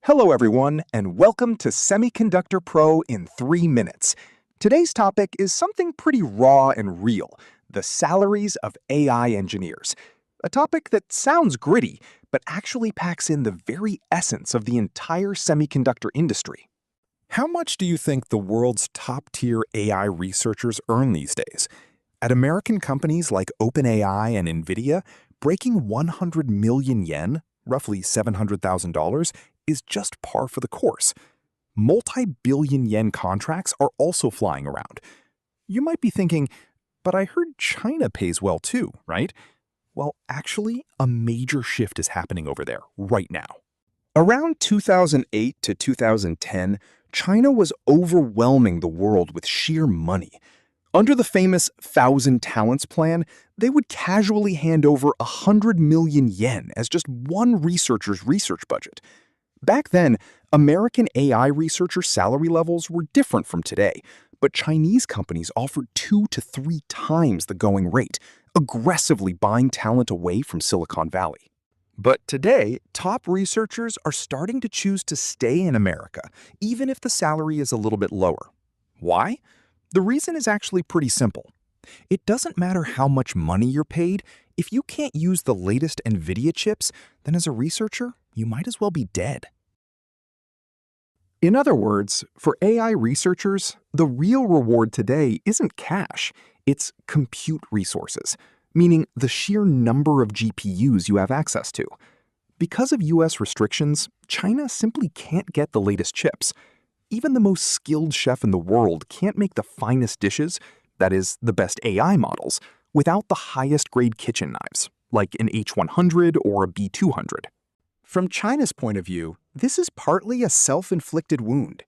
Hello everyone, and welcome to Semiconductor Pro in 3 minutes. Today's topic is something pretty raw and real, the salaries of AI engineers. A topic that sounds gritty, but actually packs in the very essence of the entire semiconductor industry. How much do you think the world's top-tier AI researchers earn these days? At American companies like OpenAI and NVIDIA, breaking 100 million yen, roughly $700,000, is just par for the course. Multi-billion yen contracts are also flying around. You might be thinking, but I heard China pays well too, right? Well, actually, a major shift is happening over there right now. Around 2008 to 2010, China was overwhelming the world with sheer money. Under the famous 1,000 Talents plan, they would casually hand over 100 million yen as just one researcher's research budget. Back then, American AI researcher salary levels were different from today, but Chinese companies offered 2 to 3 times the going rate, aggressively buying talent away from Silicon Valley. But today, top researchers are starting to choose to stay in America, even if the salary is a little bit lower. Why? The reason is actually pretty simple. It doesn't matter how much money you're paid. If you can't use the latest NVIDIA chips, then as a researcher, you might as well be dead. In other words, for AI researchers, the real reward today isn't cash, it's compute resources, meaning the sheer number of GPUs you have access to. Because of US restrictions, China simply can't get the latest chips. Even the most skilled chef in the world can't make the finest dishes, that is, the best AI models, without the highest grade kitchen knives, like an H100 or a B200. From China's point of view, this is partly a self-inflicted wound.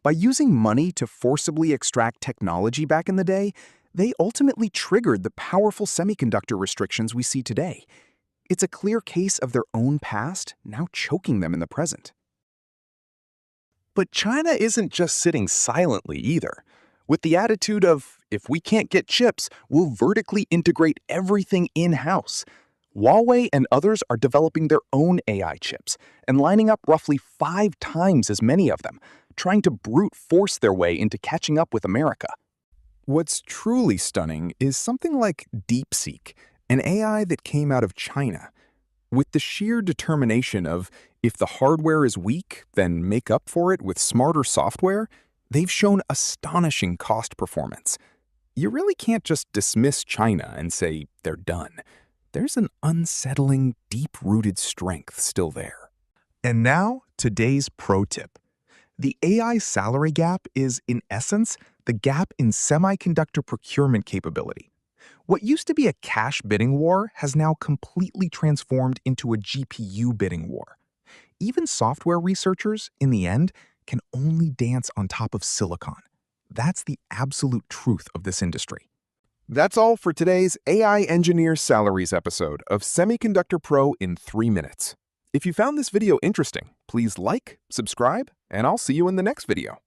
By using money to forcibly extract technology back in the day, they ultimately triggered the powerful semiconductor restrictions we see today. It's a clear case of their own past now choking them in the present. But China isn't just sitting silently either. With the attitude of, if we can't get chips, we'll vertically integrate everything in-house. Huawei and others are developing their own AI chips and lining up roughly 5 times as many of them, trying to brute force their way into catching up with America. What's truly stunning is something like DeepSeek, an AI that came out of China. With the sheer determination of, if the hardware is weak, then make up for it with smarter software, they've shown astonishing cost performance. You really can't just dismiss China and say they're done. There's an unsettling, deep-rooted strength still there. And now, today's pro tip. The AI salary gap is, in essence, the gap in semiconductor procurement capability. What used to be a cash bidding war has now completely transformed into a GPU bidding war. Even software researchers, in the end, can only dance on top of silicon. That's the absolute truth of this industry. That's all for today's AI Engineer Salaries episode of Semiconductor Pro in 3 minutes. If you found this video interesting, please like, subscribe, and I'll see you in the next video.